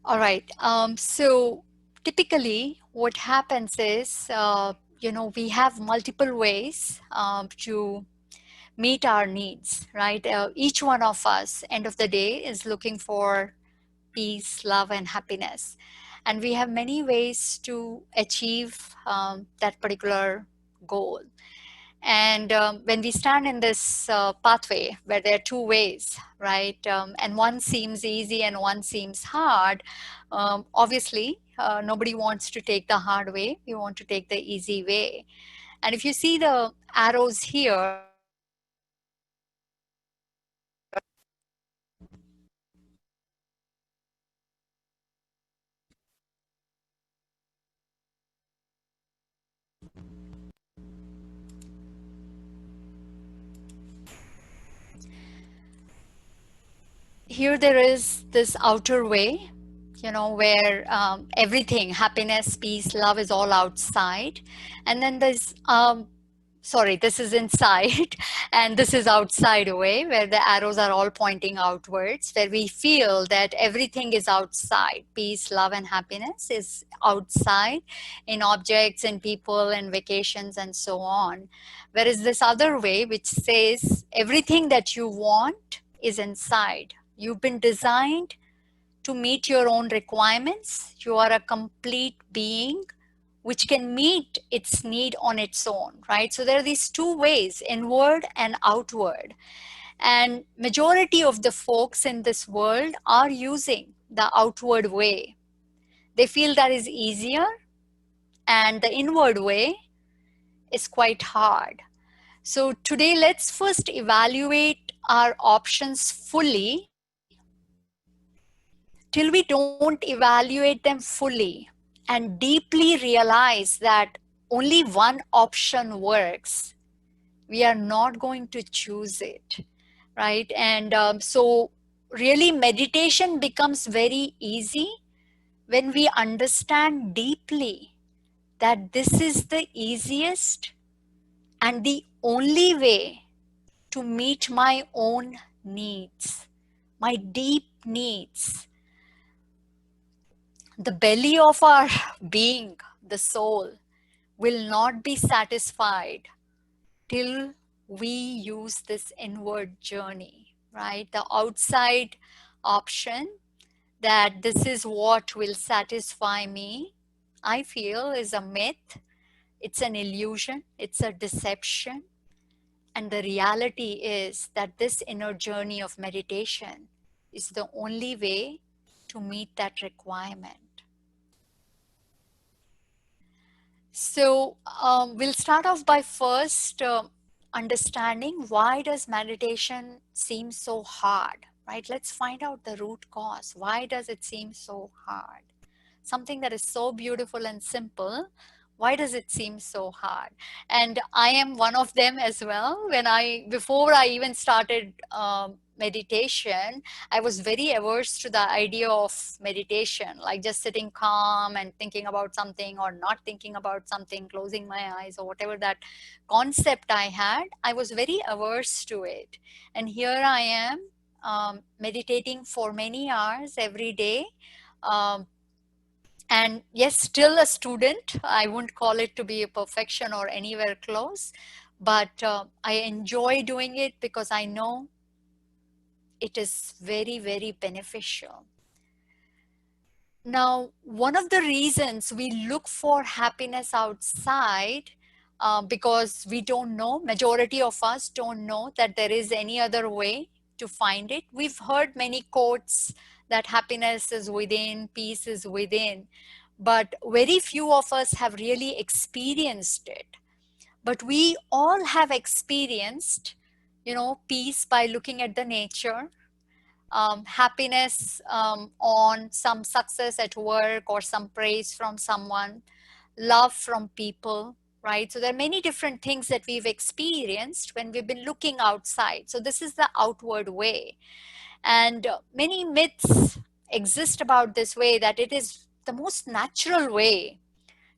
All right. So typically, what happens is, we have multiple ways to meet our needs, right? Each one of us, end of the day, is looking for peace, love, and happiness. And we have many ways to achieve that particular goal. And when we stand in this pathway where there are two ways, right, and one seems easy and one seems hard, obviously, nobody wants to take the hard way. You want to take the easy way. And if you see the arrows here, here there is this outer way, where everything, happiness, peace, love is all outside. And then there's, sorry, this is inside, and this is outside way, where the arrows are all pointing outwards, where we feel that everything is outside. Peace, love, and happiness is outside in objects and people and vacations and so on. Whereas this other way, which says everything that you want is inside. You've been designed to meet your own requirements. You are a complete being which can meet its need on its own, right? So there are these two ways, inward and outward. And majority of the folks in this world are using the outward way. They feel that is easier, and the inward way is quite hard. So today, let's first evaluate our options fully till we don't evaluate them fully and deeply realize that only one option works. We are not going to choose it, right? And so really meditation becomes very easy when we understand deeply that this is the easiest and the only way to meet my own needs, my deep needs. The belly of our being, the soul, will not be satisfied till we use this inward journey, right? The outside option that this is what will satisfy me, I feel is a myth. It's an illusion. It's a deception. And the reality is that this inner journey of meditation is the only way to meet that requirement. So we'll start off by first understanding why does meditation seem so hard, right? Let's find out the root cause. Why does it seem so hard? Something that is so beautiful and simple, why does it seem so hard? And I am one of them as well. Before I even started meditation, I was very averse to the idea of meditation, like just sitting calm and thinking about something or not thinking about something, closing my eyes or whatever that concept I had. I was very averse to it. And here I am meditating for many hours every day. Um, and yes, still a student. I wouldn't call it to be a perfection or anywhere close, but I enjoy doing it because I know it is very, very beneficial. Now, one of the reasons we look for happiness outside, because we don't know, majority of us don't know that there is any other way to find it. We've heard many quotes that happiness is within, peace is within, but very few of us have really experienced it. But we all have experienced, peace by looking at the nature, happiness on some success at work or some praise from someone, love from people, right? So there are many different things that we've experienced when we've been looking outside. So this is the outward way. And many myths exist about this way, that it is the most natural way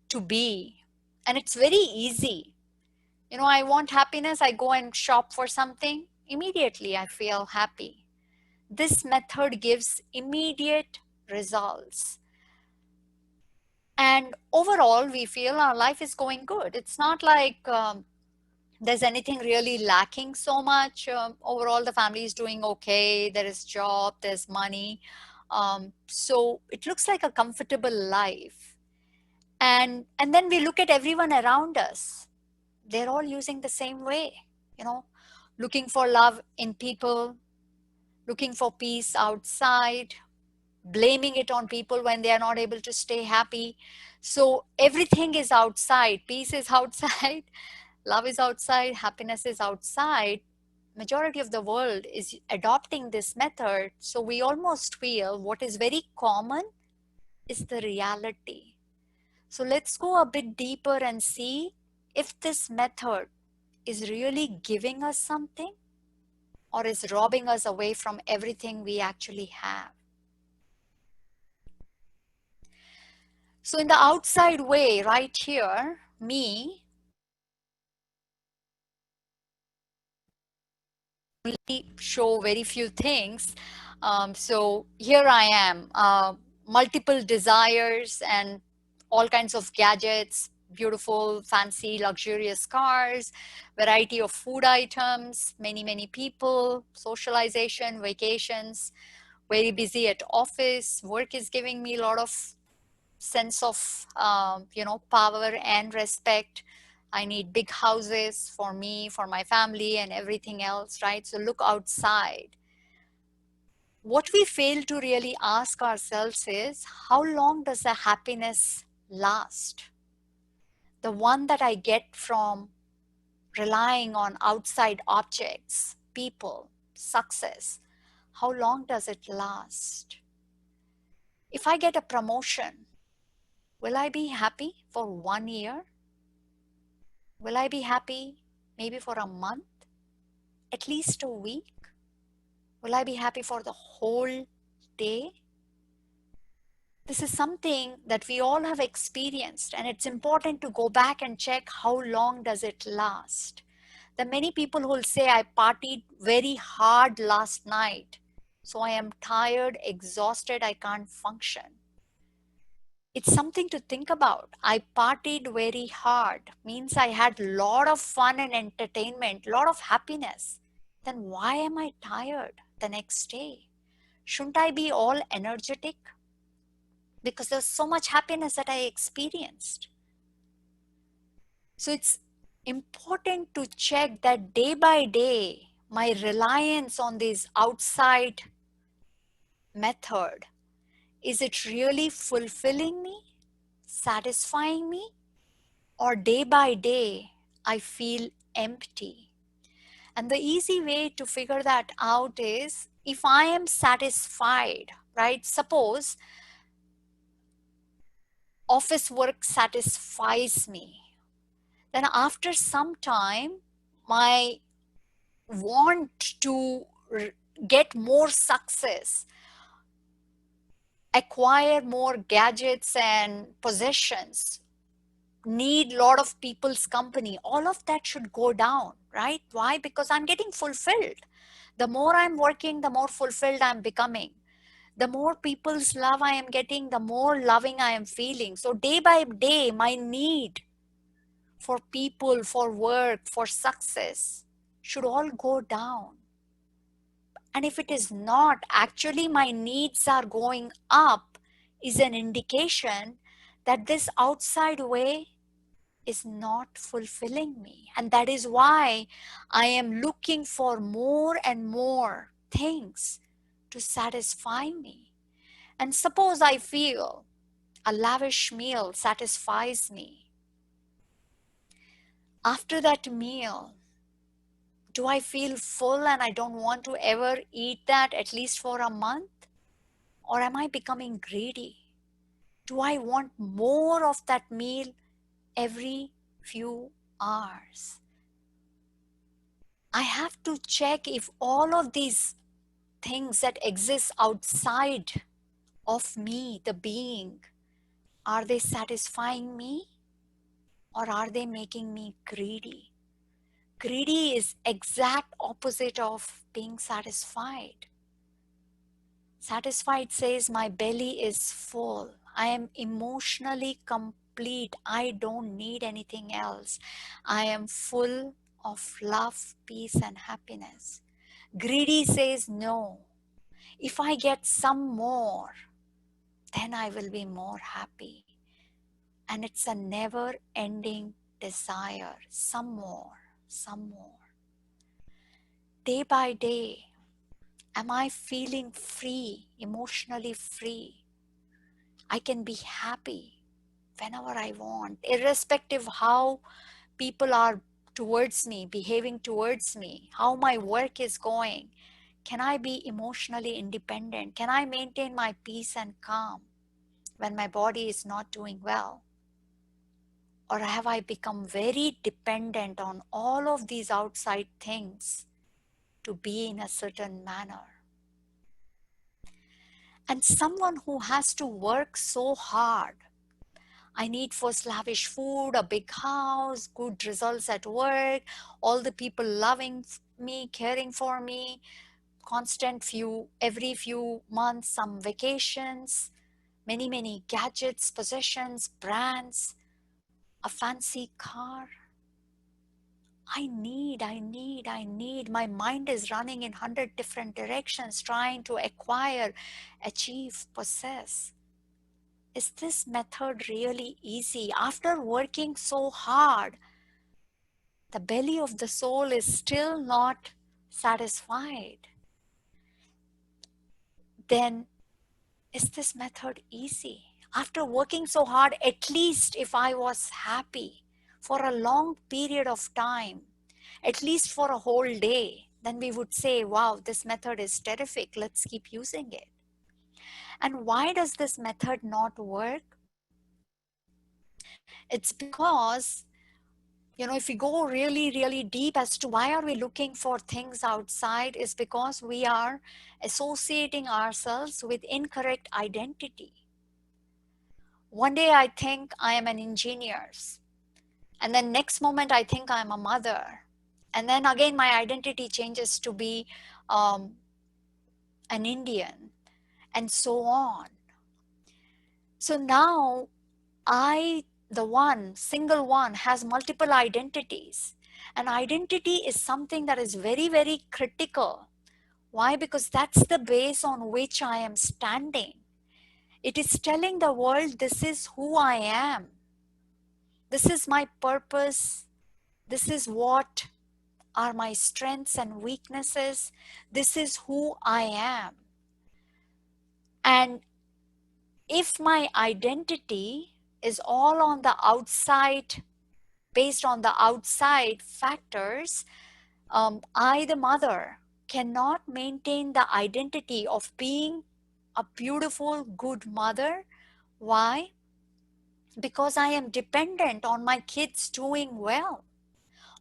to be. And it's very easy. I want happiness, I go and shop for something, immediately I feel happy. This method gives immediate results. And overall, we feel our life is going good. It's not like there's anything really lacking so much. Overall, the family is doing okay. There is job, there's money. So it looks like a comfortable life. And then we look at everyone around us. They're all using the same way, you know, looking for love in people, looking for peace outside, blaming it on people when they are not able to stay happy. So everything is outside. Peace is outside, love is outside, happiness is outside. Majority of the world is adopting this method. So we almost feel what is very common is the reality. So let's go a bit deeper and see if this method is really giving us something or is robbing us away from everything we actually have. So in the outside way, right here, me only show very few things. So here I am, multiple desires and all kinds of gadgets, beautiful, fancy, luxurious cars, variety of food items, many people, socialization, vacations, very busy at office. Work is giving me a lot of sense of power and respect. I need big houses for me, for my family, and everything else, right? So look outside. What we fail to really ask ourselves is, how long does the happiness last? The one that I get from relying on outside objects, people, success, how long does it last? If I get a promotion, will I be happy for 1 year? Will I be happy maybe for a month? At least a week? Will I be happy for the whole day? This is something that we all have experienced, and it's important to go back and check how long does it last. There are many people who will say, I partied very hard last night, so I am tired, exhausted, I can't function. It's something to think about. I partied very hard, means I had a lot of fun and entertainment, a lot of happiness. Then why am I tired the next day? Shouldn't I be all energetic? Because there's so much happiness that I experienced. So it's important to check that day by day, my reliance on this outside method, is it really fulfilling me, satisfying me? Or day by day, I feel empty. And the easy way to figure that out is, if I am satisfied, right? Suppose office work satisfies me. Then after some time, my want to get more success, acquire more gadgets and possessions, need a lot of people's company, all of that should go down, right? Why? Because I'm getting fulfilled. The more I'm working, the more fulfilled I'm becoming. The more people's love I am getting, the more loving I am feeling. So day by day, my need for people, for work, for success should all go down. And if it is not, actually my needs are going up, is an indication that this outside way is not fulfilling me. And that is why I am looking for more and more things to satisfy me. And suppose I feel a lavish meal satisfies me. After that meal, do I feel full and I don't want to ever eat that at least for a month? Or am I becoming greedy? Do I want more of that meal every few hours? I have to check if all of these things that exist outside of me, the being, are they satisfying me or are they making me greedy? Greedy is exact opposite of being satisfied. Satisfied says, my belly is full. I am emotionally complete. I don't need anything else. I am full of love, peace, and happiness. Greedy says, no. If I get some more, then I will be more happy. And it's a never ending desire. Some more, some more. Day by day, am I feeling free, emotionally free? I can be happy whenever I want, irrespective how people are towards me, behaving towards me, how my work is going. Can I be emotionally independent? Can I maintain my peace and calm when my body is not doing well? Or have I become very dependent on all of these outside things to be in a certain manner? And someone who has to work so hard, I need first lavish food, a big house, good results at work, all the people loving me, caring for me, constant every few months, some vacations, many gadgets, possessions, brands, a fancy car. I need. My mind is running in 100 different directions, trying to acquire, achieve, possess. Is this method really easy? After working so hard, the belly of the soul is still not satisfied. Then, is this method easy? After working so hard, at least if I was happy for a long period of time, at least for a whole day, then we would say, wow, this method is terrific. Let's keep using it. And why does this method not work? It's because, if we go really deep as to why are we looking for things outside, is because we are associating ourselves with incorrect identity. One day I think I am an engineer, and then next moment I think I'm a mother, and then again my identity changes to be an Indian, and so on. So now the one, single one, has multiple identities. And identity is something that is very critical. Why? Because that's the base on which I am standing. It is telling the world, this is who I am. This is my purpose. This is what are my strengths and weaknesses. This is who I am. And if my identity is all on the outside, based on the outside factors, I, the mother, cannot maintain the identity of being a beautiful, good mother. Why? Because I am dependent on my kids doing well,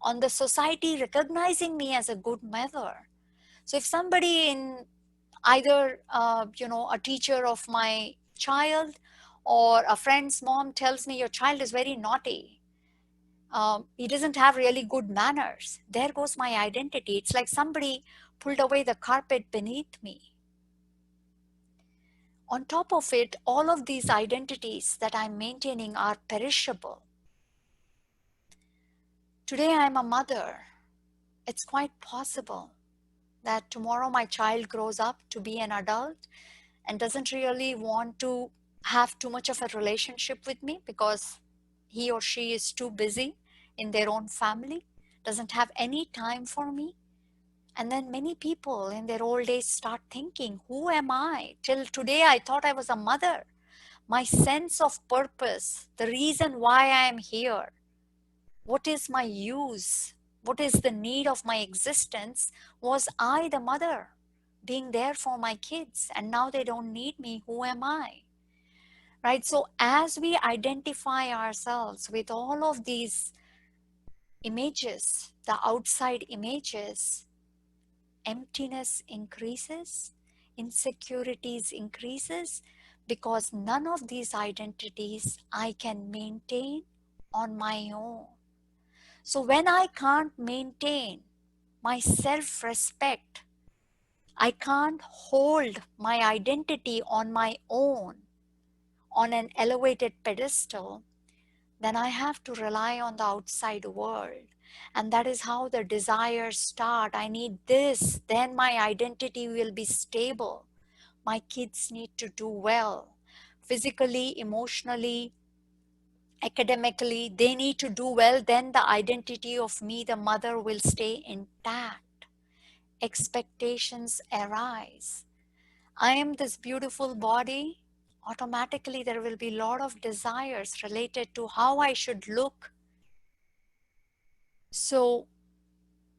on the society recognizing me as a good mother. So if somebody in either, a teacher of my child or a friend's mom tells me your child is very naughty, he doesn't have really good manners, there goes my identity. It's like somebody pulled away the carpet beneath me. On top of it, all of these identities that I'm maintaining are perishable. Today I'm a mother. It's quite possible that tomorrow my child grows up to be an adult and doesn't really want to have too much of a relationship with me because he or she is too busy in their own family, doesn't have any time for me. And then many people in their old age start thinking, who am I? Till today, I thought I was a mother. My sense of purpose, the reason why I am here, what is my use, what is the need of my existence, was I, the mother, being there for my kids. And now they don't need me. Who am I? Right? So as we identify ourselves with all of these images, the outside images, emptiness increases, insecurities increases, because none of these identities I can maintain on my own. So when I can't maintain my self-respect, I can't hold my identity on my own on an elevated pedestal, then I have to rely on the outside world. And that is how the desires start. I need this, then my identity will be stable. My kids need to do well. Physically, emotionally, academically, they need to do well, then the identity of me, the mother, will stay intact. Expectations arise. I am this beautiful body. Automatically, there will be a lot of desires related to how I should look. So,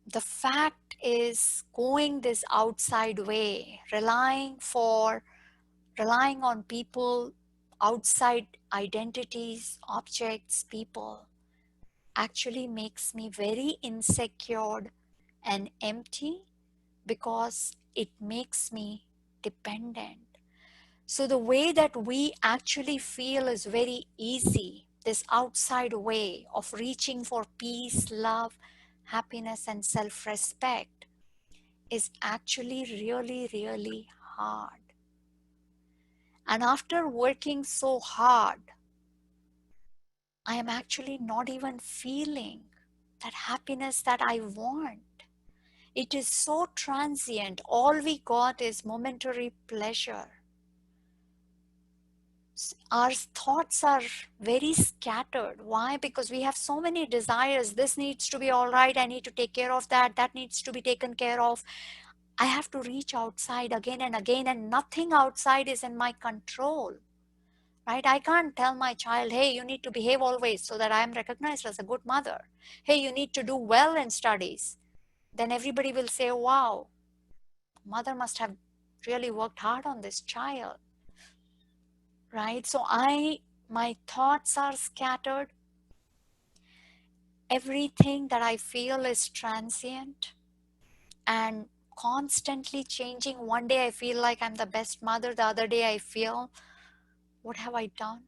the fact is going this outside way, relying on people, outside identities, objects, people, actually makes me very insecure and empty because it makes me dependent. So the way that we actually feel is very easy, this outside way of reaching for peace, love, happiness, and self-respect is actually really, really hard. And after working so hard, I am actually not even feeling that happiness that I want. It is so transient. All we got is momentary pleasure. Our thoughts are very scattered. Why? Because we have so many desires. This needs to be all right. I need to take care of that. That needs to be taken care of. I have to reach outside again and again, and nothing outside is in my control. Right? I can't tell my child, hey, you need to behave always so that I am recognized as a good mother. Hey, you need to do well in studies. Then everybody will say, wow, mother must have really worked hard on this child. Right? So my thoughts are scattered. Everything that I feel is transient and constantly changing. One day I feel like I'm the best mother. The other day I feel, what have I done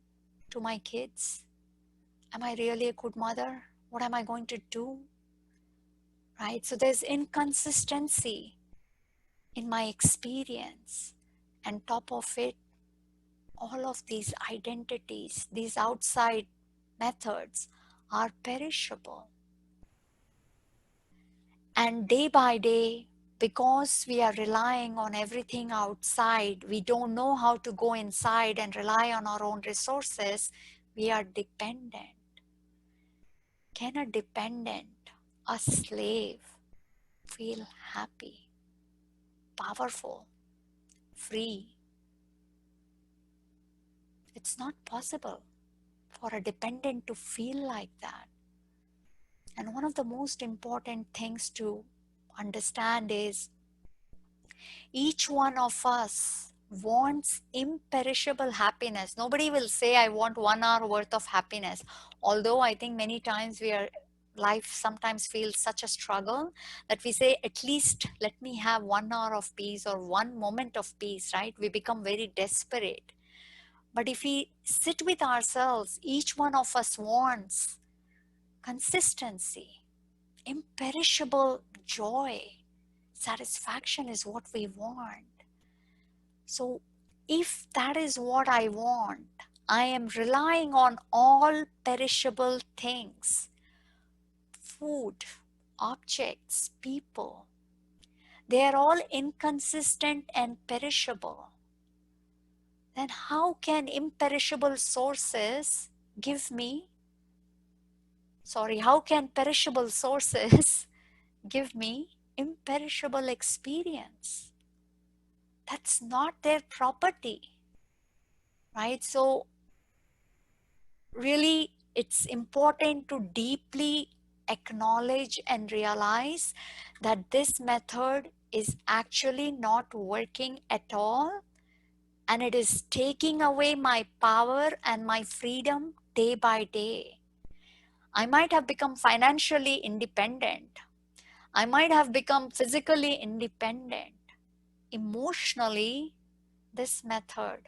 to my kids? Am I really a good mother? What am I going to do? Right? So there's inconsistency in my experience. And top of it, all of these identities, these outside methods are perishable. And day by day, because we are relying on everything outside, we don't know how to go inside and rely on our own resources, we are dependent. Can a dependent, a slave, feel happy, powerful, free? It's not possible for a dependent to feel like that. And one of the most important things to understand is each one of us wants imperishable happiness. Nobody will say, I want 1 hour worth of happiness. Although I think many times life sometimes feels such a struggle that we say, at least let me have 1 hour of peace or 1 moment of peace, right? We become very desperate. But if we sit with ourselves, each one of us wants consistency, imperishable joy, satisfaction is what we want. So if that is what I want, I am relying on all perishable things, food, objects, people. They are all inconsistent and perishable. Then how can imperishable sources give me, how can perishable sources give me imperishable experience? That's not their property, right? So really, it's important to deeply acknowledge and realize that this method is actually not working at all, and it is taking away my power and my freedom day by day. I might have become financially independent. I might have become physically independent. Emotionally, this method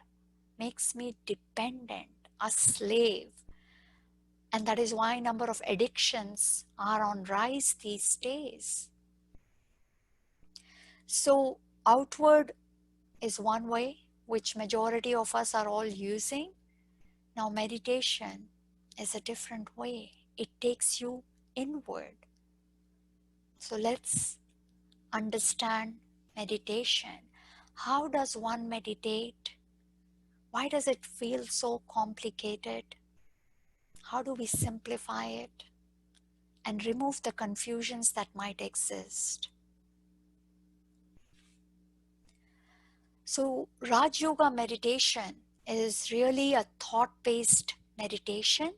makes me dependent, a slave. And that is why number of addictions are on rise these days. So Outward is one way, which majority of us are all using. Now meditation is a different way. It takes you inward. So let's understand meditation. How does one meditate? Why does it feel so complicated? How do we simplify it and remove the confusions that might exist? So Raj Yoga meditation is really a thought-based meditation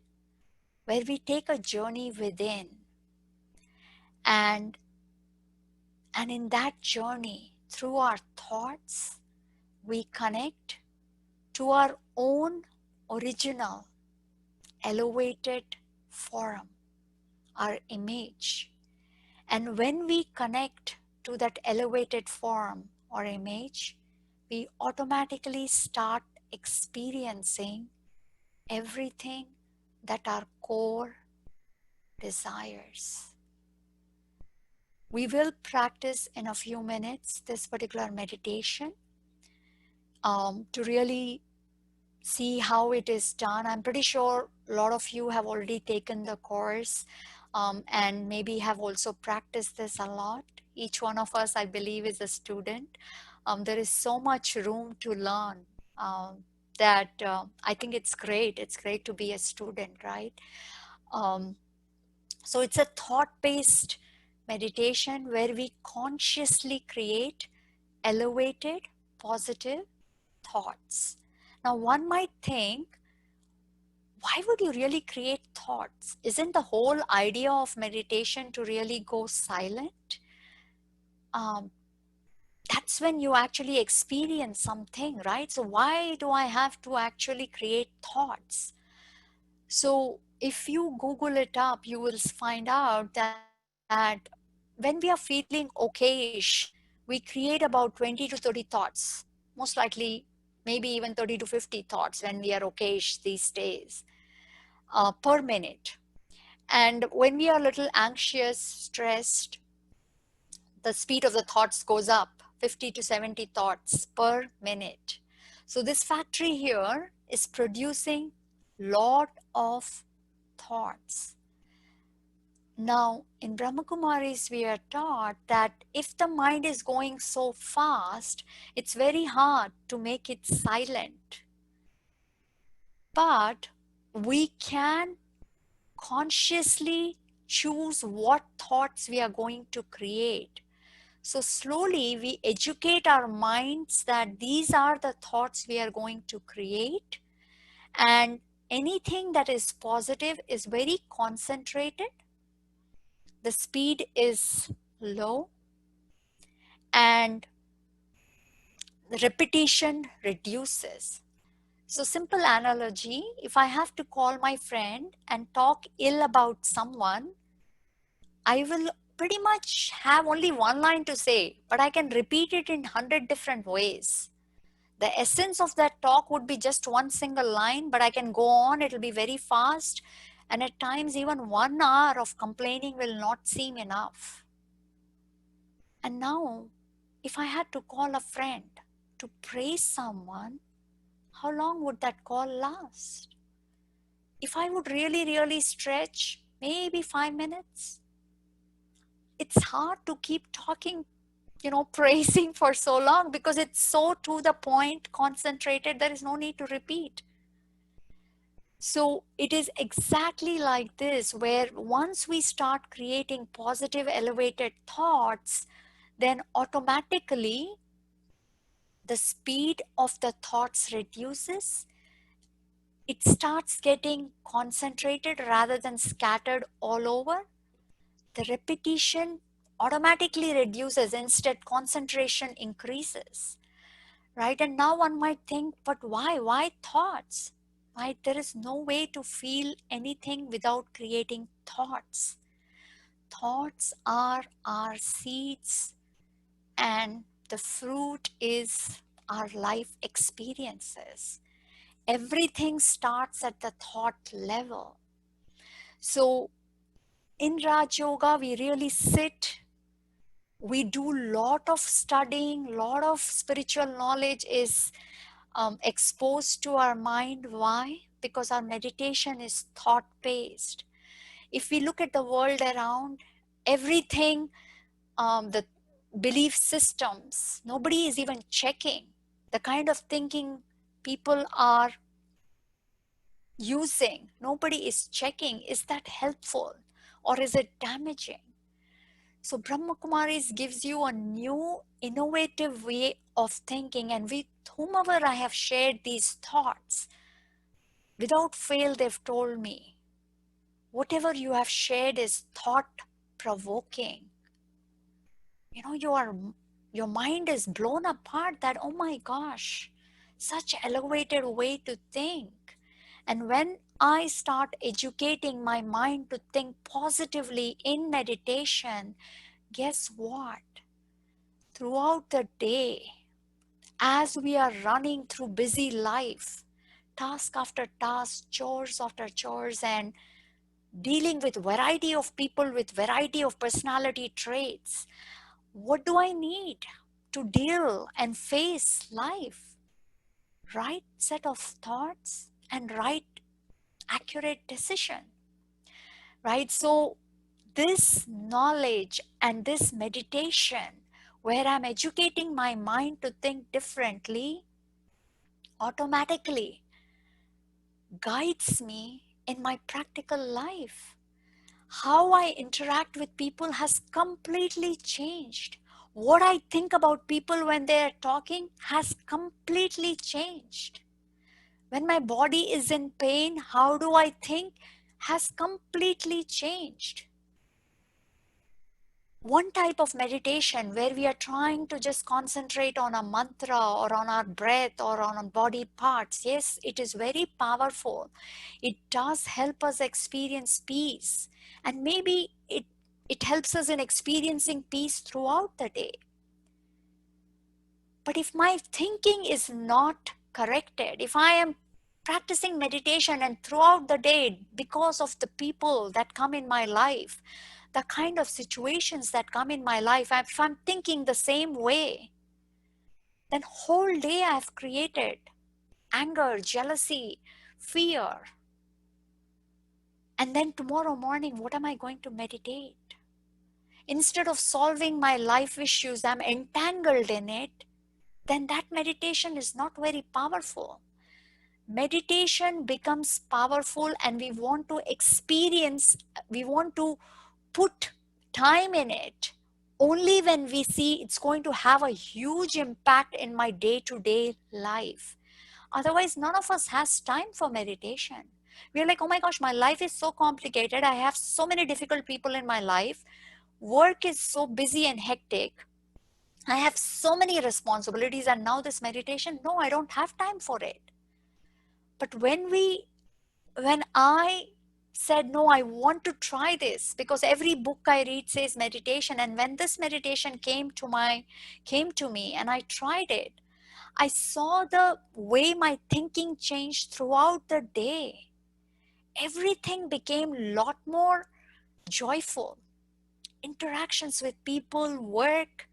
where we take a journey within, and in that journey, through our thoughts, we connect to our own original elevated form, our image. And when we connect to that elevated form or image, we automatically start experiencing everything that our core desires. We will practice in a few minutes this particular meditation to really see how it is done. I'm pretty sure a lot of you have already taken the course and maybe have also practiced this a lot. Each one of us, I believe, is a student. There is so much room to learn that I think it's great. It's great to be a student, right? So it's a thought-based meditation where we consciously create elevated, positive thoughts. Now, one might think, why would you really create thoughts? Isn't the whole idea of meditation to really go silent? Um, that's when you actually experience something, right? So why do I have to actually create thoughts? So if you Google it up, you will find out that when we are feeling okayish, we create about 20 to 30 thoughts, most likely maybe even 30 to 50 thoughts when we are okayish these days per minute. And when we are a little anxious, stressed, the speed of the thoughts goes up 50 to 70 thoughts per minute. So this factory here is producing lot of thoughts. Now, in Brahmakumaris, we are taught that if the mind is going so fast, it's very hard to make it silent. But we can consciously choose what thoughts we are going to create. So slowly we educate our minds that these are the thoughts we are going to create, and anything that is positive is very concentrated. The speed is low and the repetition reduces. So simple analogy, if I have to call my friend and talk ill about someone, I will pretty much have only one line to say, but I can repeat it in 100 different ways. The essence of that talk would be just one single line, but I can go on, it'll be very fast. And at times, even 1 hour of complaining will not seem enough. And now, if I had to call a friend to praise someone, how long would that call last? If I would really, really stretch, maybe 5 minutes. It's hard to keep talking, praising for so long because it's so to the point, concentrated, there is no need to repeat. So it is exactly like this, where once we start creating positive, elevated thoughts, then automatically the speed of the thoughts reduces. It starts getting concentrated rather than scattered all over. The repetition automatically reduces, instead concentration increases, right? And now one might think, but why thoughts, right? There is no way to feel anything without creating thoughts. Thoughts are our seeds and the fruit is our life experiences. Everything starts at the thought level. So in Raj Yoga, we really sit We do lot of studying, lot of spiritual knowledge is exposed to our mind. Why? Because our meditation is thought based. If we look at the world around, everything, the belief systems, nobody is even checking the kind of thinking people are using. Nobody is checking, is that helpful or is it damaging? So Brahmakumaris gives you a new innovative way of thinking, and with whomever I have shared these thoughts, without fail they've told me, whatever you have shared is thought provoking. You know, your mind is blown apart that, oh my gosh, such elevated way to think. And when I start educating my mind to think positively in meditation, guess what? Throughout the day, as we are running through busy life, task after task, chores after chores, and dealing with variety of people with variety of personality traits, what do I need to deal and face life? Right set of thoughts and right accurate decision, right? So this knowledge and this meditation, where I'm educating my mind to think differently, automatically guides me in my practical life. How I interact with people has completely changed. What I think about people when they are talking has completely changed. When my body is in pain, how do I think has completely changed. One type of meditation where we are trying to just concentrate on a mantra or on our breath or on our body parts, yes, it is very powerful. It does help us experience peace, and maybe it helps us in experiencing peace throughout the day. But if my thinking is not corrected, if I am practicing meditation and throughout the day, because of the people that come in my life, the kind of situations that come in my life, if I'm thinking the same way, then whole day I've created anger, jealousy, fear. And then tomorrow morning, what am I going to meditate? Instead of solving my life issues, I'm entangled in it, then that meditation is not very powerful. Meditation becomes powerful, and we want to experience, we want to put time in it only when we see it's going to have a huge impact in my day-to-day life. Otherwise, none of us has time for meditation. We're like, oh my gosh, my life is so complicated. I have so many difficult people in my life. Work is so busy and hectic. I have so many responsibilities, and now this meditation, no, I don't have time for it. But when I said, no, I want to try this, because every book I read says meditation, and when this meditation came to me and I tried it, I saw the way my thinking changed throughout the day. Everything became a lot more joyful. Interactions with people, work,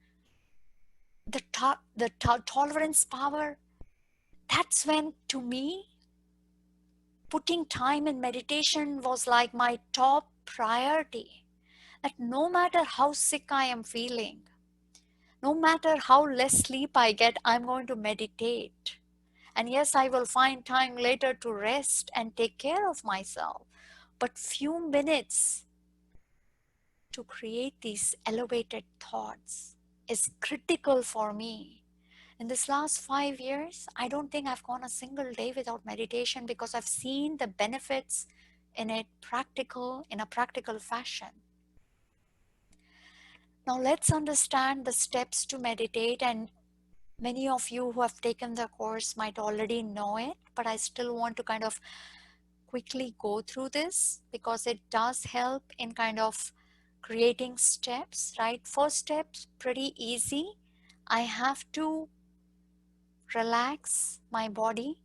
the tolerance power. That's when, to me, putting time in meditation was like my top priority. That no matter how sick I am feeling, no matter how less sleep I get, I'm going to meditate. And yes, I will find time later to rest and take care of myself. But few minutes to create these elevated thoughts is critical for me. In this last 5 years, I don't think I've gone a single day without meditation, because I've seen the benefits in a practical fashion. Now let's understand the steps to meditate, and many of you who have taken the course might already know it, but I still want to kind of quickly go through this because it does help in kind of creating steps, right? First step's pretty easy. I have to relax my body.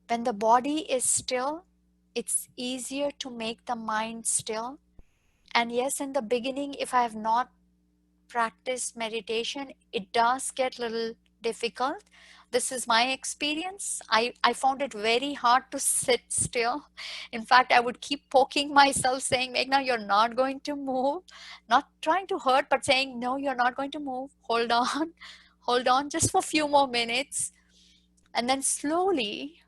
When the body is still, it's easier to make the mind still. And yes, in the beginning, if I have not practice meditation, it does get a little difficult. This is my experience. I found it very hard to sit still. In fact, I would keep poking myself saying, Meghna, you're not going to move. Not trying to hurt, but saying, no, you're not going to move. Hold on, hold on just for a few more minutes. And then slowly,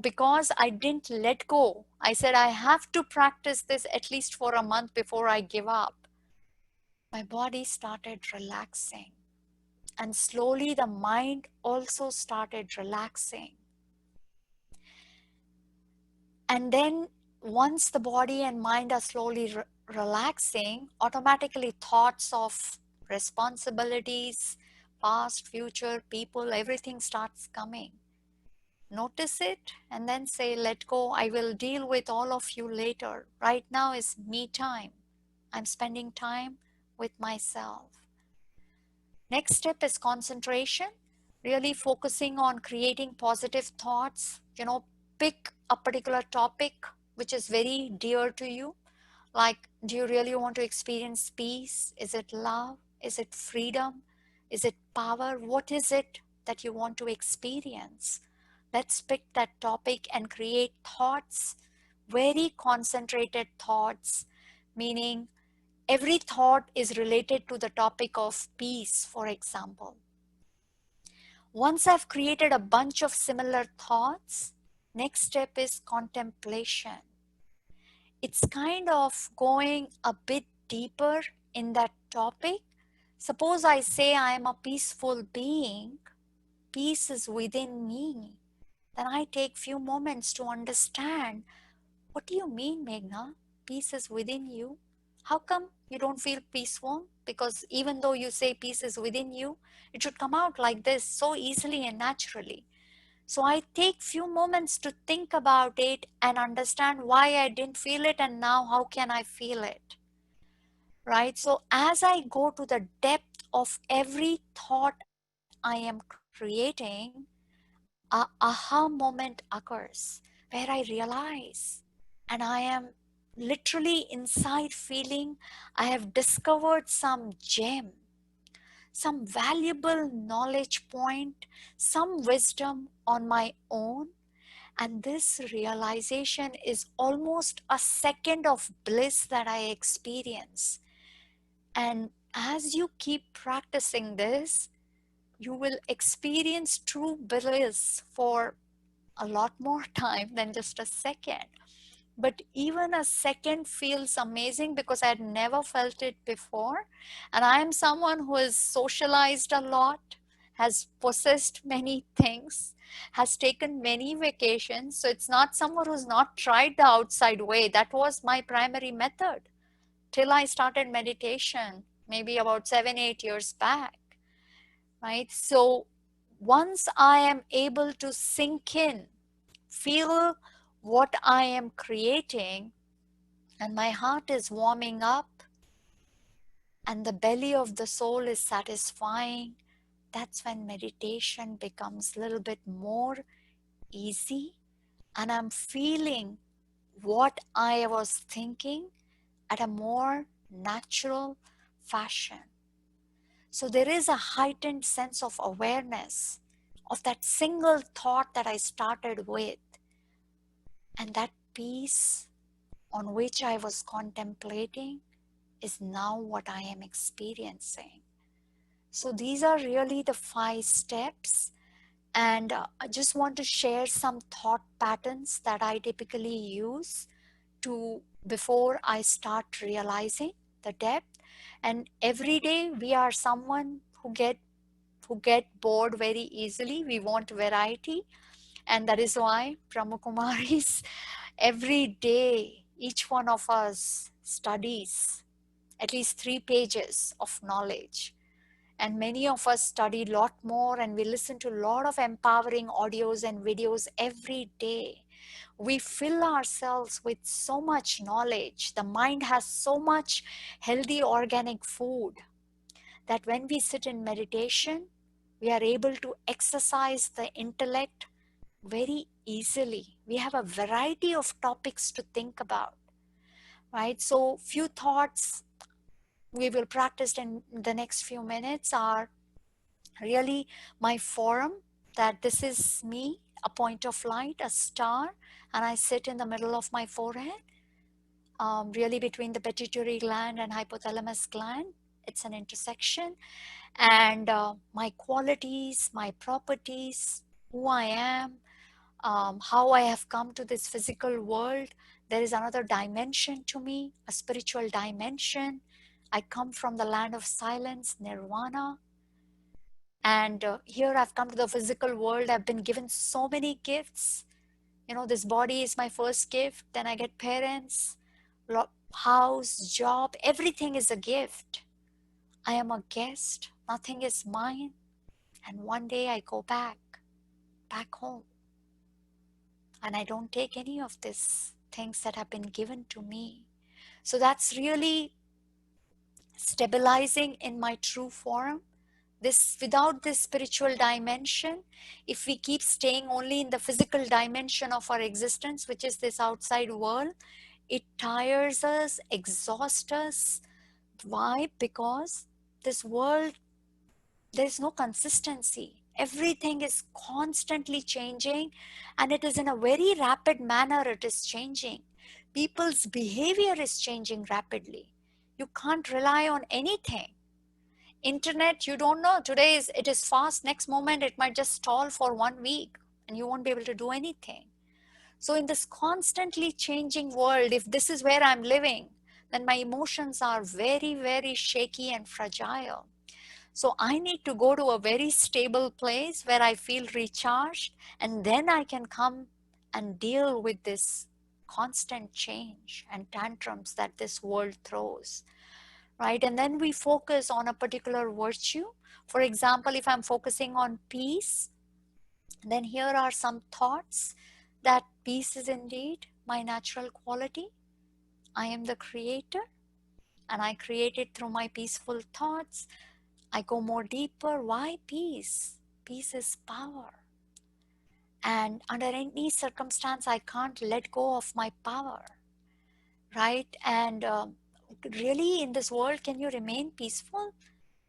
because I didn't let go, I said, I have to practice this at least for a month before I give up. My body started relaxing. And slowly the mind also started relaxing. And then once the body and mind are slowly relaxing, automatically thoughts of responsibilities, past, future, people, everything starts coming. Notice it and then say, let go. I will deal with all of you later. Right now is me time. I'm spending time with myself. Next step is concentration, really focusing on creating positive thoughts. Pick a particular topic which is very dear to you. Like, do you really want to experience peace? Is it love? Is it freedom? Is it power? What is it that you want to experience? Let's pick that topic and create thoughts, very concentrated thoughts, meaning every thought is related to the topic of peace, for example. Once I've created a bunch of similar thoughts, next step is contemplation. It's kind of going a bit deeper in that topic. Suppose I say I am a peaceful being, peace is within me. Then I take few moments to understand, what do you mean, Meghna? Peace is within you. How come you don't feel peaceful? Because even though you say peace is within you, it should come out like this so easily and naturally. So I take few moments to think about it and understand why I didn't feel it and now how can I feel it, right? So as I go to the depth of every thought I am creating, a aha moment occurs where I realize, and I am literally inside feeling I have discovered some gem, some valuable knowledge point, some wisdom on my own. And this realization is almost a second of bliss that I experience. And as you keep practicing this, you will experience true bliss for a lot more time than just a second. But even a second feels amazing because I had never felt it before. And I am someone who has socialized a lot, has possessed many things, has taken many vacations. So it's not someone who's not tried the outside way. That was my primary method till I started meditation, maybe about 7, 8 years back, right? So once I am able to sink in, feel what I am creating, and my heart is warming up, and the belly of the soul is satisfying, that's when meditation becomes a little bit more easy, and I'm feeling what I was thinking at a more natural fashion. So there is a heightened sense of awareness of that single thought that I started with, and that peace on which I was contemplating is now what I am experiencing. So these are really the 5 steps, and I just want to share some thought patterns that I typically use to before I start realizing the depth. And every day we are someone who get bored very easily. We want variety, and that is why Brahmakumaris, every day each one of us studies at least 3 pages of knowledge, and many of us study a lot more, and we listen to a lot of empowering audios and videos every day. We fill ourselves with so much knowledge. The mind has so much healthy organic food that when we sit in meditation, we are able to exercise the intellect very easily. We have a variety of topics to think about, right? So few thoughts we will practice in the next few minutes are really my forum, that this is me, a point of light, a star, and I sit in the middle of my forehead, really between the pituitary gland and hypothalamus gland. It's an intersection. And my qualities, my properties, who I am, how I have come to this physical world. There is another dimension to me, a spiritual dimension. I come from the land of silence, nirvana. And here I've come to the physical world. I've been given so many gifts. You know, this body is my first gift. Then I get parents, house, job, everything is a gift. I am a guest, nothing is mine. And one day I go back home. And I don't take any of these things that have been given to me. So that's really stabilizing in my true form. This, without this spiritual dimension, if we keep staying only in the physical dimension of our existence, which is this outside world, it tires us, exhausts us. Why? Because this world, there is no consistency. Everything is constantly changing, and it is in a very rapid manner it is changing. People's behavior is changing rapidly. You can't rely on anything. Internet, you don't know. Today it is fast. Next moment it might just stall for 1 week and you won't be able to do anything. So in this constantly changing world, if this is where I'm living, then my emotions are very, very shaky and fragile. So I need to go to a very stable place where I feel recharged, and then I can come and deal with this constant change and tantrums that this world throws, right? And then we focus on a particular virtue. For example, if I'm focusing on peace, then here are some thoughts that peace is indeed my natural quality. I am the creator, and I create it through my peaceful thoughts. I go more deeper. Why peace? Peace is power. And under any circumstance, I can't let go of my power, right? And really, in this world, can you remain peaceful?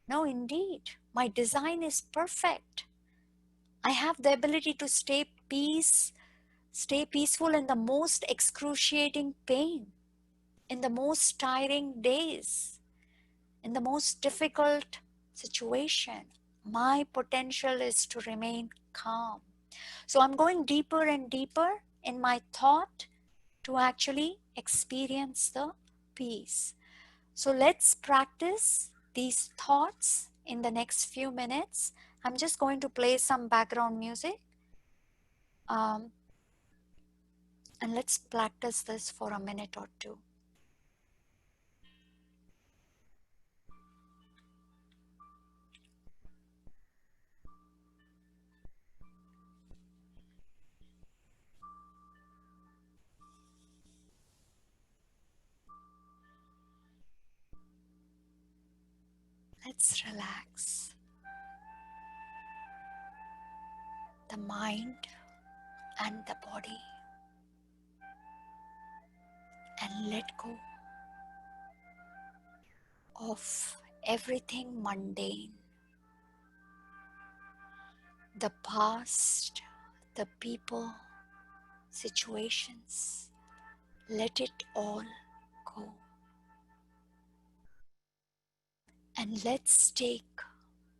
No, indeed. My design is perfect. I have the ability to stay peaceful in the most excruciating pain, in the most tiring days, in the most difficult situation. My potential is to remain calm. So I'm going deeper and deeper in my thought to actually experience the peace. So let's practice these thoughts in the next few minutes. I'm just going to play some background music. And let's practice this for a minute or two. Let's relax the mind and the body and let go of everything mundane, the past, the people, situations. Let it all go. And let's take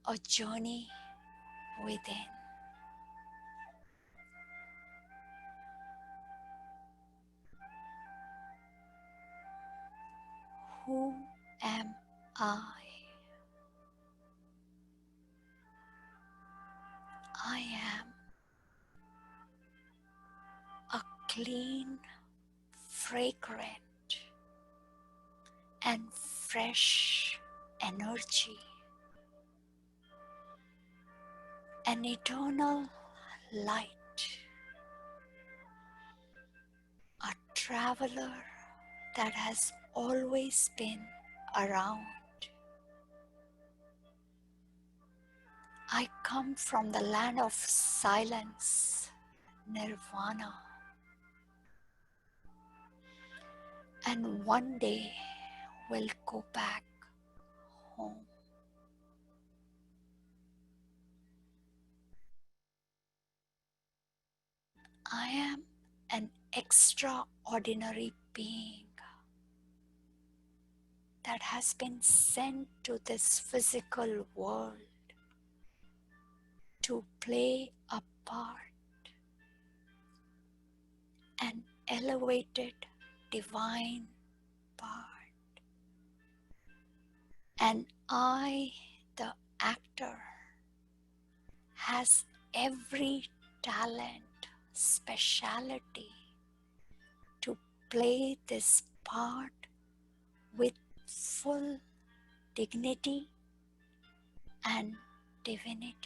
a journey within. Who am I? I am a clean, fragrant, and fresh energy, an eternal light, a traveler that has always been around. I come from the land of silence, nirvana, and one day will go back home. I am an extraordinary being that has been sent to this physical world to play a part, an elevated divine part. And I, the actor, has every talent, speciality to play this part with full dignity and divinity.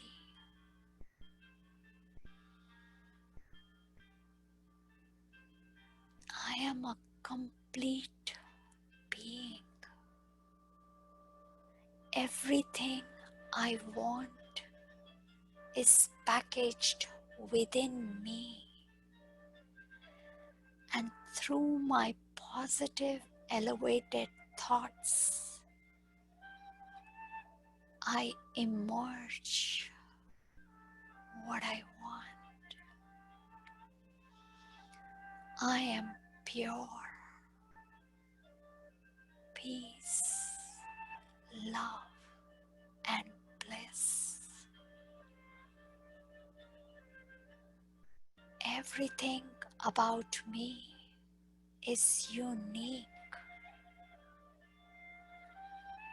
I am a complete being. Everything I want is packaged within me, and through my positive, elevated thoughts, I emerge what I want. I am pure peace, love, and bliss. Everything about me is unique,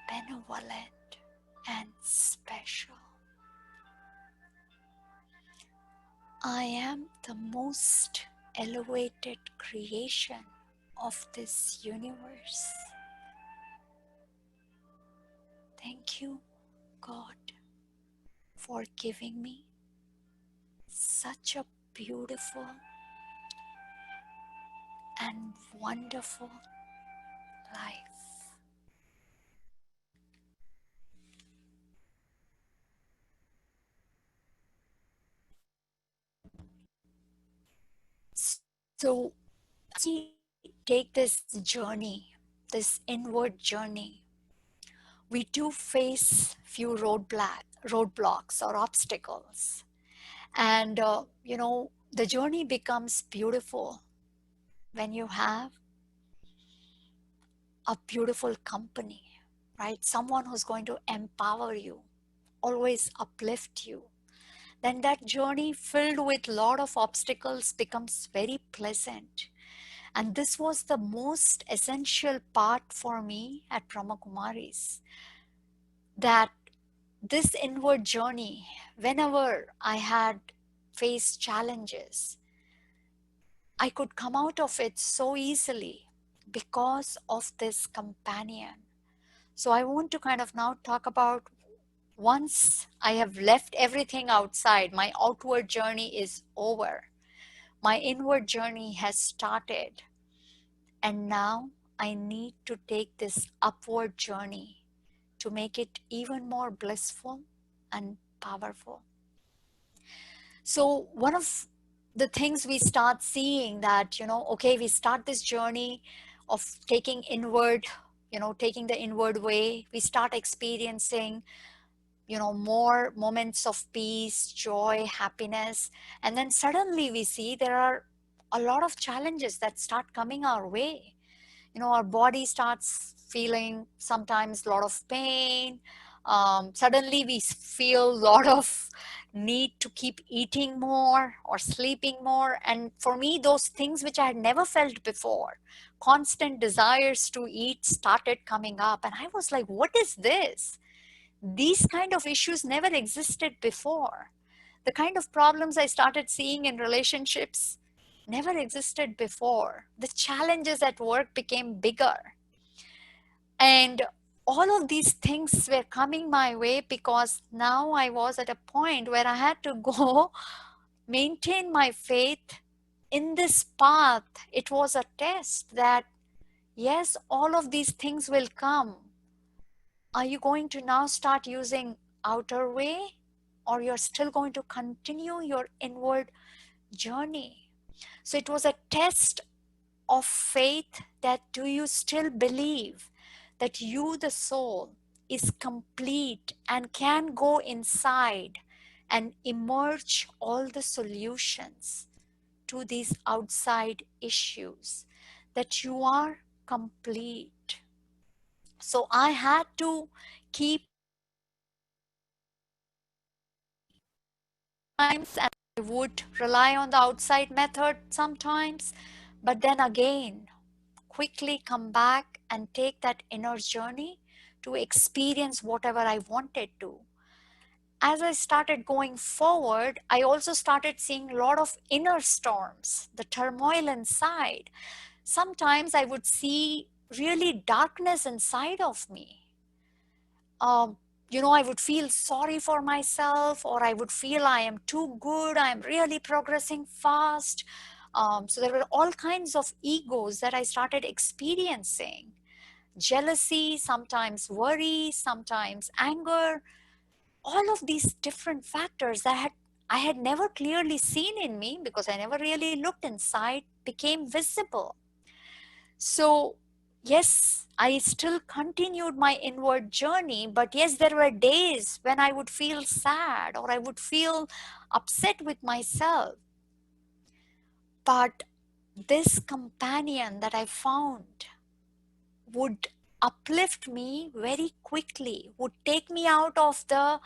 benevolent, and special. I am the most elevated creation of this universe. Thank you, God, for giving me such a beautiful and wonderful life. So, as we take this journey, this inward journey, we do face few roadblocks or obstacles. And, the journey becomes beautiful when you have a beautiful company, right? Someone who's going to empower you, always uplift you. Then that journey filled with a lot of obstacles becomes very pleasant. And this was the most essential part for me at BRAHMAKUMARIS, that this inward journey, whenever I had faced challenges, I could come out of it so easily because of this companion. So I want to kind of now talk about, once I have left everything outside, my outward journey is over. My inward journey has started. And now I need to take this upward journey to make it even more blissful and powerful. So one of the things we start seeing that, okay, we start this journey of taking inward, taking the inward way, we start experiencing, more moments of peace, joy, happiness. And then suddenly we see there are a lot of challenges that start coming our way. Our body starts feeling sometimes a lot of pain. Suddenly we feel a lot of need to keep eating more or sleeping more. And for me, those things which I had never felt before, constant desires to eat, started coming up. And I was like, what is this? These kind of issues never existed before. The kind of problems I started seeing in relationships never existed before. The challenges at work became bigger. And all of these things were coming my way because now I was at a point where I had to go maintain my faith in this path. It was a test that, yes, all of these things will come. Are you going to now start using outer way, or you're still going to continue your inward journey? So it was a test of faith, that do you still believe that you, the soul, is complete and can go inside and emerge all the solutions to these outside issues, that you are complete. So I had to keep times, and I would rely on the outside method sometimes, but then again quickly come back and take that inner journey to experience whatever I wanted to. As I started going forward, I also started seeing a lot of inner storms, the turmoil inside. Sometimes I would see really darkness inside of me. Um, I would feel sorry for myself, or I would feel I am too good, I am really progressing fast. So there were all kinds of egos that I started experiencing. Jealousy, sometimes worry, sometimes anger, all of these different factors that I had never clearly seen in me because I never really looked inside became visible. So, yes, I still continued my inward journey, but yes, there were days when I would feel sad or I would feel upset with myself. But this companion that I found would uplift me very quickly, would take me out of the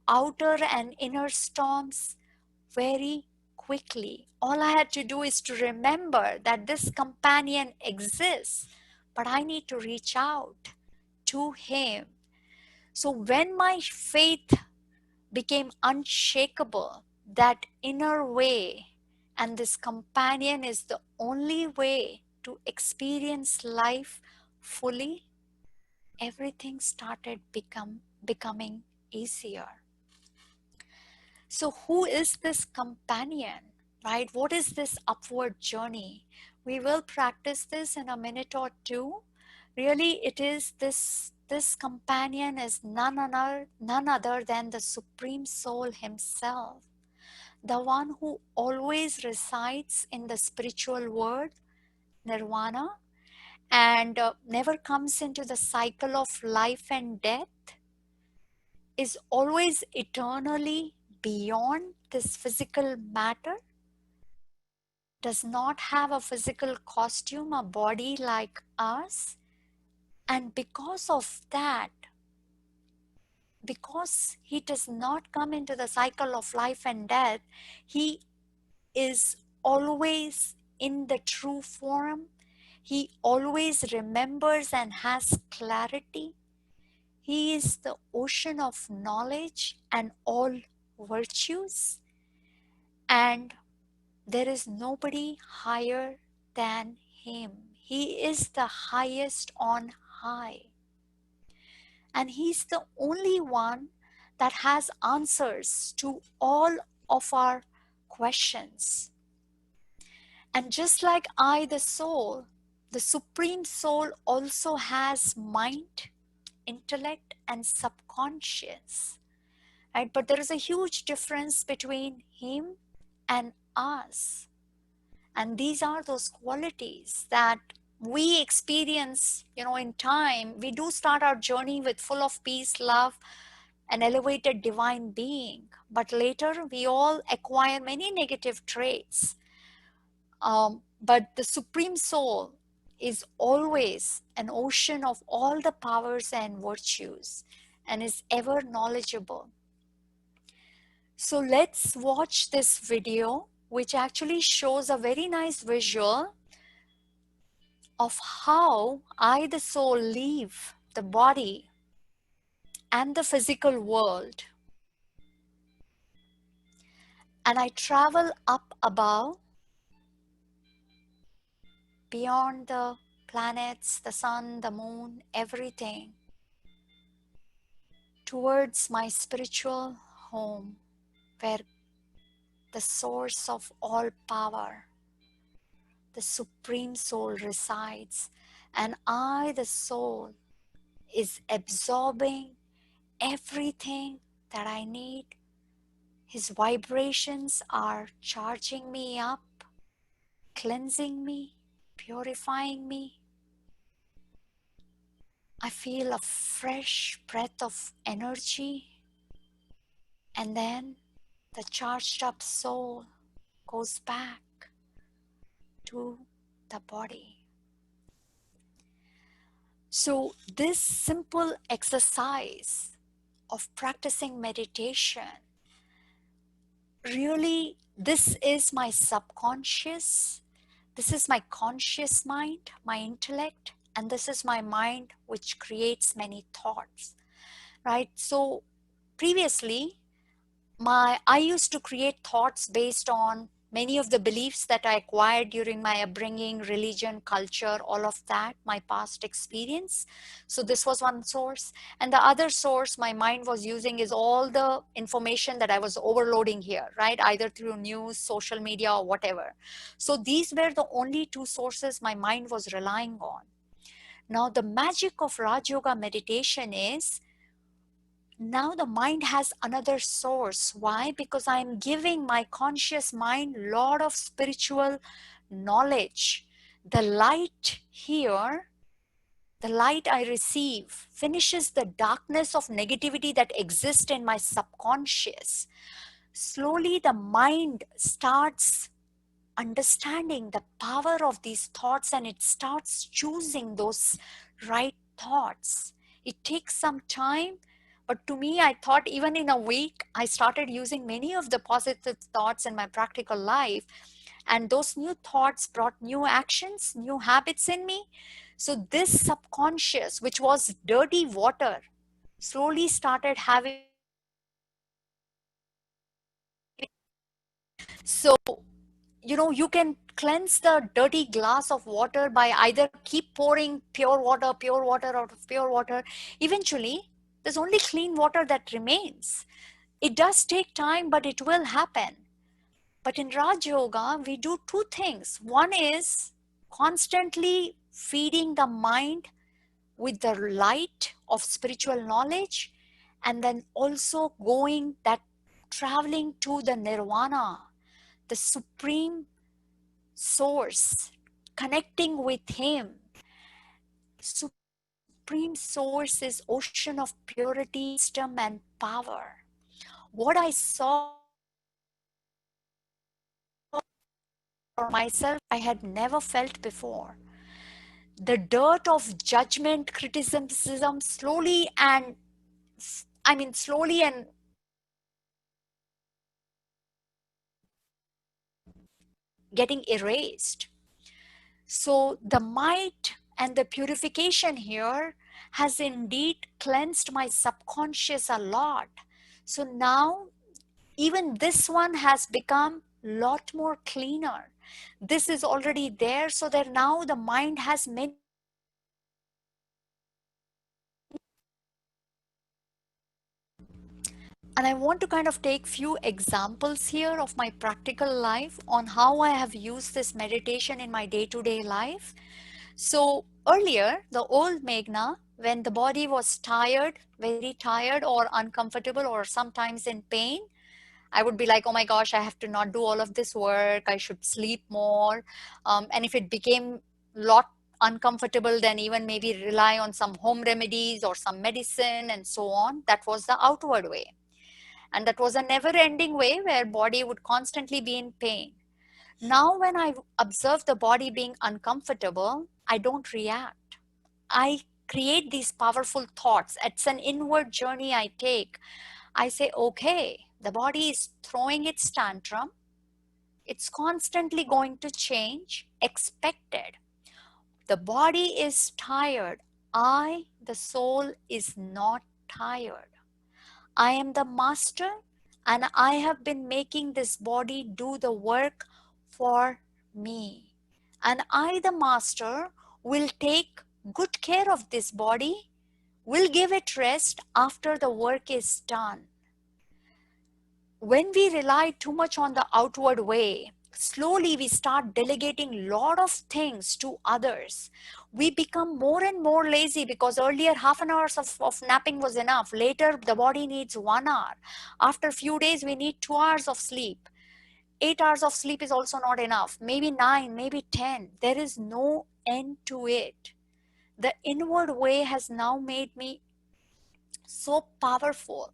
outer and inner storms very quickly. All I had to do is to remember that this companion exists, but I need to reach out to him. So when my faith became unshakable, that inner way and this companion is the only way to experience life fully, everything started becoming easier. So who is this companion, right? What is this upward journey? We will practice this in a minute or two. Really, it is this companion is none other than the Supreme Soul himself, the one who always resides in the spiritual world, nirvana, and never comes into the cycle of life and death, is always eternally beyond this physical matter, does not have a physical costume, a body like us. And because of that, because he does not come into the cycle of life and death, he is always in the true form. He always remembers and has clarity. He is the ocean of knowledge and all virtues. And there is nobody higher than him. He is the highest on high. And he's the only one that has answers to all of our questions. And just like I, the soul, the Supreme Soul also has mind, intellect, and subconscious. Right? But there is a huge difference between him and us. And these are those qualities that we experience, in time. We do start our journey with full of peace, love, an elevated divine being. But later we all acquire many negative traits. But the Supreme Soul is always an ocean of all the powers and virtues and is ever knowledgeable. So let's watch this video, which actually shows a very nice visual of how I, the soul, leave the body and the physical world, and I travel up above, beyond the planets, the sun, the moon, everything, towards my spiritual home, where the source of all power, the Supreme Soul, resides. And I, the soul, is absorbing everything that I need. His vibrations are charging me up, cleansing me, purifying me. I feel a fresh breath of energy, and then the charged up soul goes back to the body. So, this simple exercise of practicing meditation, really, this is my subconscious, this is my conscious mind, my intellect, and this is my mind which creates many thoughts, right? So, previously, I used to create thoughts based on many of the beliefs that I acquired during my upbringing, religion, culture, all of that, my past experience. So this was one source. And the other source my mind was using is all the information that I was overloading here, right? Either through news, social media, or whatever. So these were the only two sources my mind was relying on. Now, the magic of Raj Yoga meditation is now the mind has another source. Why? Because I'm giving my conscious mind lot of spiritual knowledge. The light here, the light I receive finishes the darkness of negativity that exists in my subconscious. Slowly the mind starts understanding the power of these thoughts, and it starts choosing those right thoughts. It takes some time, but to me, I thought even in a week, I started using many of the positive thoughts in my practical life. And those new thoughts brought new actions, new habits in me. So, this subconscious, which was dirty water, slowly started having. So, you can cleanse the dirty glass of water by either keep pouring pure water out of pure water. Eventually, there's only clean water that remains. It does take time, but it will happen. But in Raj Yoga, we do two things. One is constantly feeding the mind with the light of spiritual knowledge, and then also going that traveling to the nirvana, the supreme source, connecting with him. Supreme source is ocean of purity, wisdom, and power. What I saw for myself, I had never felt before. The dirt of judgment, criticism, slowly and getting erased. So the might and the purification here has indeed cleansed my subconscious a lot. So now even this one has become lot more cleaner. This is already there, so that now the mind has many. And I want to kind of take few examples here of my practical life on how I have used this meditation in my day-to-day life. So earlier, the old Meghna, when the body was tired, very tired or uncomfortable or sometimes in pain, I would be like, oh my gosh, I have to not do all of this work. I should sleep more. And if it became lot uncomfortable, then even maybe rely on some home remedies or some medicine and so on. That was the outward way. And that was a never ending way where body would constantly be in pain. Now, when I observe the body being uncomfortable, I don't react. I create these powerful thoughts. It's an inward journey I take. I say, okay, the body is throwing its tantrum. It's constantly going to change. Expected. The body is tired. The soul, is not tired. I am the master, and I have been making this body do the work for me. And I, the master, will take good care of this body, will give it rest after the work is done. When we rely too much on the outward way, slowly we start delegating lot of things to others. We become more and more lazy because earlier half an hour of napping was enough. Later the body needs 1 hour. After a few days we need 2 hours of sleep. 8 hours of sleep is also not enough. Maybe 9, maybe 10. There is no end to it. the inward way has now made me so powerful,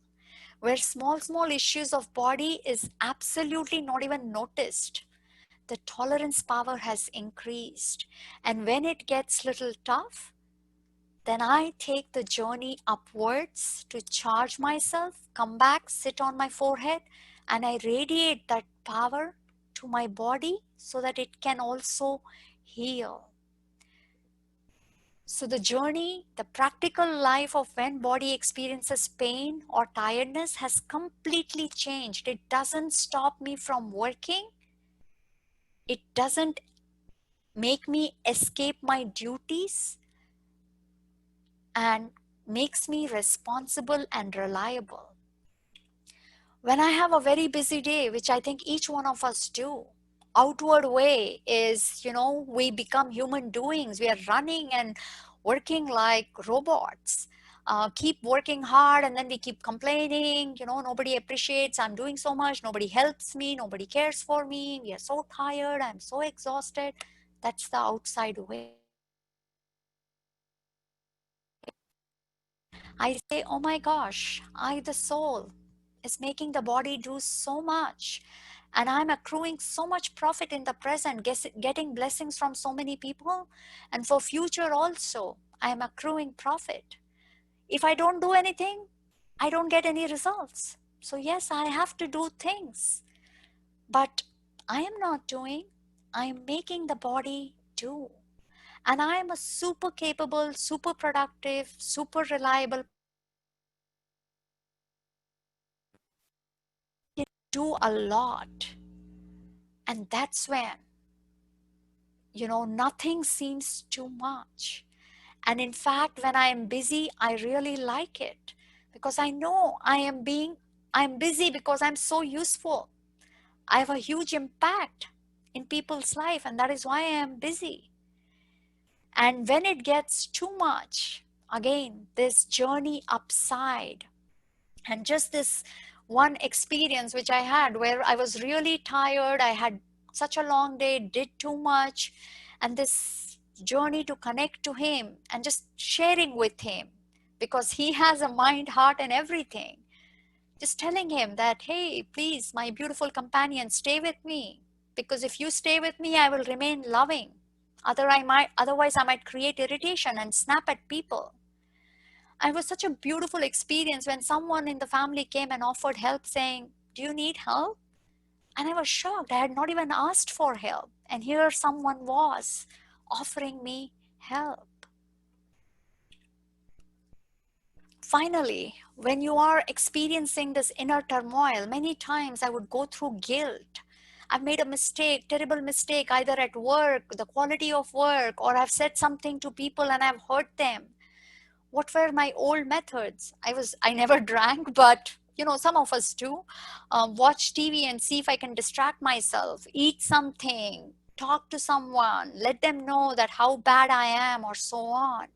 where small issues of body is absolutely not even noticed. The tolerance power has increased. And when it gets little tough, then I take the journey upwards to charge myself, come back, sit on my forehead, and I radiate that power to my body so that it can also heal. So the journey, the practical life of when body experiences pain or tiredness has completely changed. It doesn't stop me from working. It doesn't make me escape my duties, and makes me responsible and reliable. When I have a very busy day, which I think each one of us do, outward way is, we become human doings. We are running and working like robots. Keep working hard, and then we keep complaining, nobody appreciates, I'm doing so much, nobody helps me, nobody cares for me, we are so tired, I'm so exhausted. That's the outside way. I say, oh my gosh, I, the soul, is making the body do so much. And I'm accruing so much profit in the present, getting blessings from so many people. And for future also, I'm accruing profit. If I don't do anything, I don't get any results. So yes, I have to do things. But I am not doing, I am making the body do. And I am a super capable, super productive, super reliable, do a lot. And that's when, nothing seems too much. And in fact, when I am busy, I really like it, because I know I'm busy because I'm so useful. I have a huge impact in people's life, and that is why I am busy. And when it gets too much, again, this journey upside. And just this one experience which I had, where I was really tired, I had such a long day, did too much, and this journey to connect to him and just sharing with him, because he has a mind, heart, and everything. Just telling him that, hey, please, my beautiful companion, stay with me, because if you stay with me, I will remain loving. Otherwise, I might create irritation and snap at people. It was such a beautiful experience when someone in the family came and offered help, saying, do you need help? And I was shocked. I had not even asked for help. And here someone was offering me help. Finally, when you are experiencing this inner turmoil, many times I would go through guilt. I've made a mistake, terrible mistake, either at work, the quality of work, or I've said something to people and I've hurt them. What were my old methods? I never drank, but some of us do. Watch TV and see if I can distract myself, eat something, talk to someone, let them know that how bad I am, or so on.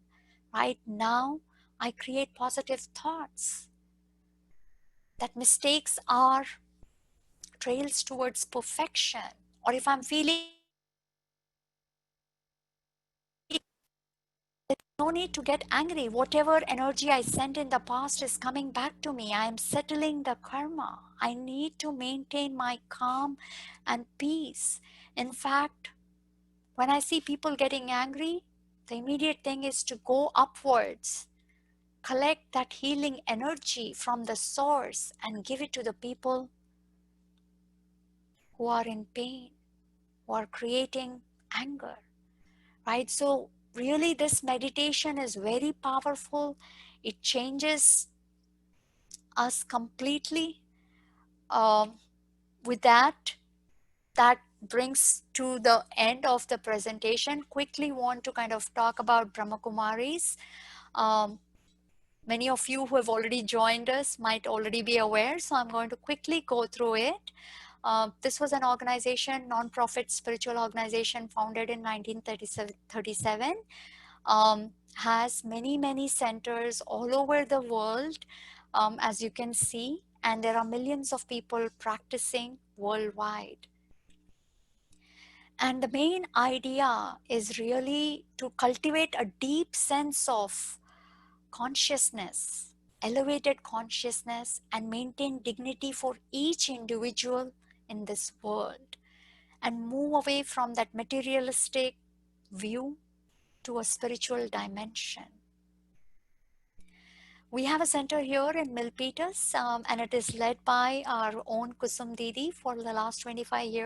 Right now, I create positive thoughts that mistakes are trails towards perfection. Or if I'm feeling, no need to get angry. Whatever energy I sent in the past is coming back to me. I am settling the karma. I need to maintain my calm and peace. In fact, when I see people getting angry, the immediate thing is to go upwards, collect that healing energy from the source, and give it to the people who are in pain, who are creating anger. Right? So really this meditation is very powerful. It changes us completely. Um, with that brings to the end of the presentation. Quickly want to kind of talk about Brahmakumaris. Um, Many of you who have already joined us might already be aware, so I'm going to quickly go through it. This was an organization, non-profit spiritual organization founded in 1937, has many centers all over the world, as you can see, and there are millions of people practicing worldwide. And the main idea is really to cultivate a deep sense of consciousness, elevated consciousness, and maintain dignity for each individual in this world, and move away from that materialistic view to a spiritual dimension. We have a center here in Milpitas, and it is led by our own Kusum Didi for the last 25 years.